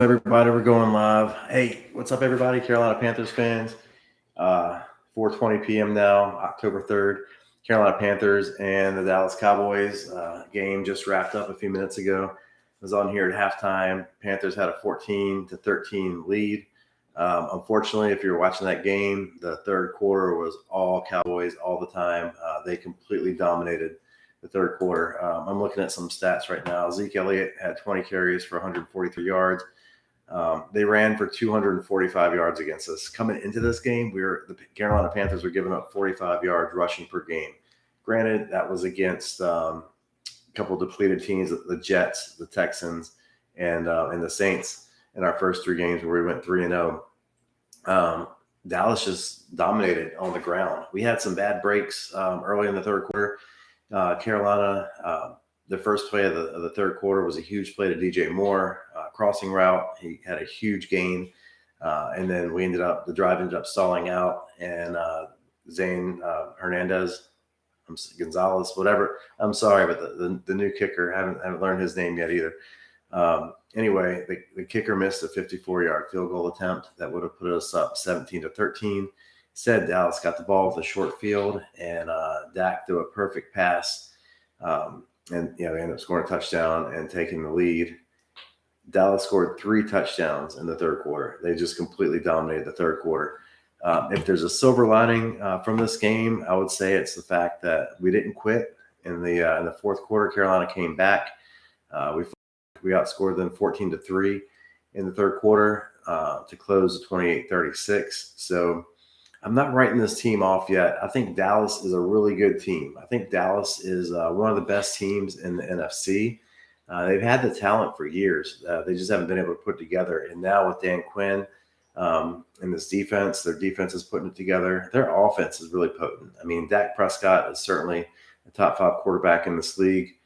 Everybody, we're going live. Hey, what's up, everybody? Carolina Panthers fans. 4:20 p.m. now, October 3rd. Carolina Panthers and the Dallas Cowboys game just wrapped up a few minutes ago. I was on here at halftime. Panthers had a 14-13 lead. Unfortunately, if you're watching that game, the third quarter was all Cowboys all the time. They completely dominated the third quarter. I'm looking at some stats right now. Zeke Elliott had 20 carries for 143 yards. They ran for 245 yards against us. Coming into this game, the Carolina Panthers were giving up 45 yards rushing per game. Granted, that was against a couple of depleted teams, the Jets, the Texans, and the Saints in our first three games where we went 3-0. Dallas just dominated on the ground. We had some bad breaks early in the third quarter. Carolina, the first play of the third quarter was a huge play to DJ Moore, crossing route. He had a huge gain. And then the drive ended up stalling out, and Zane Hernandez, Gonzalez, whatever. I'm sorry, but the new kicker, haven't learned his name yet either. Anyway, the kicker missed a 54-yard field goal attempt that would have put us up 17-13. Instead, Dallas got the ball with a short field, and Dak threw a perfect pass. And they ended up scoring a touchdown and taking the lead. Dallas scored 3 touchdowns in the third quarter. They just completely dominated the third quarter. If there's a silver lining from this game, I would say it's the fact that we didn't quit in the fourth quarter. Carolina came back. We outscored them 14-3 in the third quarter to close 28-36. So I'm not writing this team off yet. I think Dallas is a really good team. I think Dallas is one of the best teams in the NFC. They've had the talent for years. They just haven't been able to put it together. And now with Dan Quinn and this defense, their defense is putting it together. Their offense is really potent. I mean, Dak Prescott is certainly a top 5 quarterback in this league.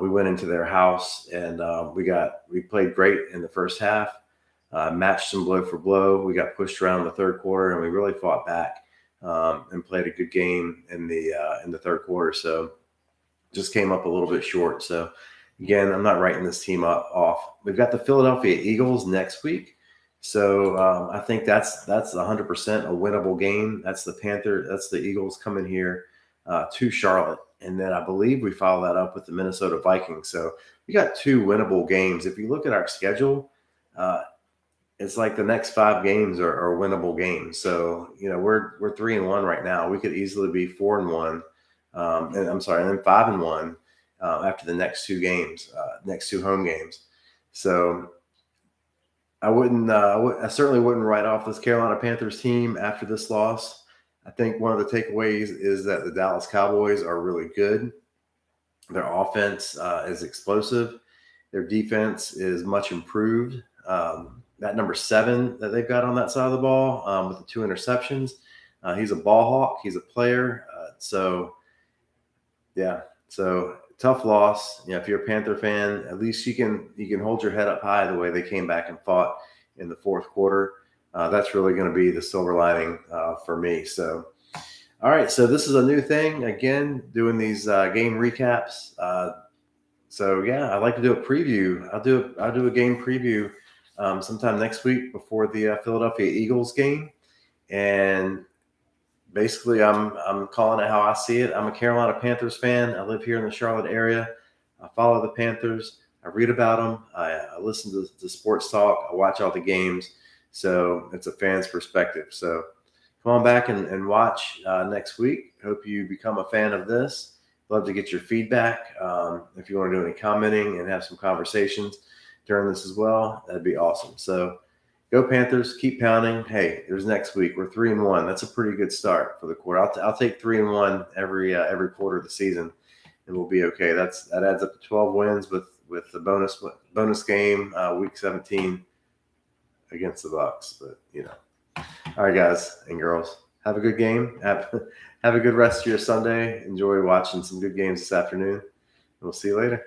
We went into their house and we played great in the first half. Matched them blow for blow. We got pushed around in the third quarter, and we really fought back and played a good game in the third quarter. So just came up a little bit short. So again, I'm not writing this team off. We've got the Philadelphia Eagles next week. So I think that's 100% a winnable game. That's the Eagles coming here to Charlotte. And then I believe we follow that up with the Minnesota Vikings. So we got 2 winnable games. If you look at our schedule, it's like the next 5 games are winnable games. So, we're 3-1 right now. We could easily be 4-1. And then 5-1 after the next 2 games, next 2 home games. So I certainly wouldn't write off this Carolina Panthers team after this loss. I think one of the takeaways is that the Dallas Cowboys are really good. Their offense is explosive. Their defense is much improved. That number 7 that they've got on that side of the ball with the 2 interceptions, he's a ball hawk. He's a player. So tough loss. If you're a Panther fan, at least you can hold your head up high the way they came back and fought in the fourth quarter. That's really going to be the silver lining for me. So, all right. So this is a new thing again, doing these game recaps. I'd like to do a preview. I'll do a game preview sometime next week before the Philadelphia Eagles game. And basically, I'm calling it how I see it. I'm a Carolina Panthers fan. I live here in the Charlotte area. I follow the Panthers. I read about them. I listen to sports talk. I watch all the games. So it's a fan's perspective. So come on back and watch next week. Hope you become a fan of this. Love to get your feedback. If you want to do any commenting and have some conversations during this as well, that'd be awesome. So go Panthers, keep pounding. Hey, there's next week. We're 3-1. That's a pretty good start for the quarter. I'll take 3-1 every quarter of the season, and we'll be okay. That adds up to 12 wins with the bonus game week 17 against the Bucs. But all right, guys and girls, have a good game. Have a good rest of your Sunday. Enjoy watching some good games this afternoon. And we'll see you later.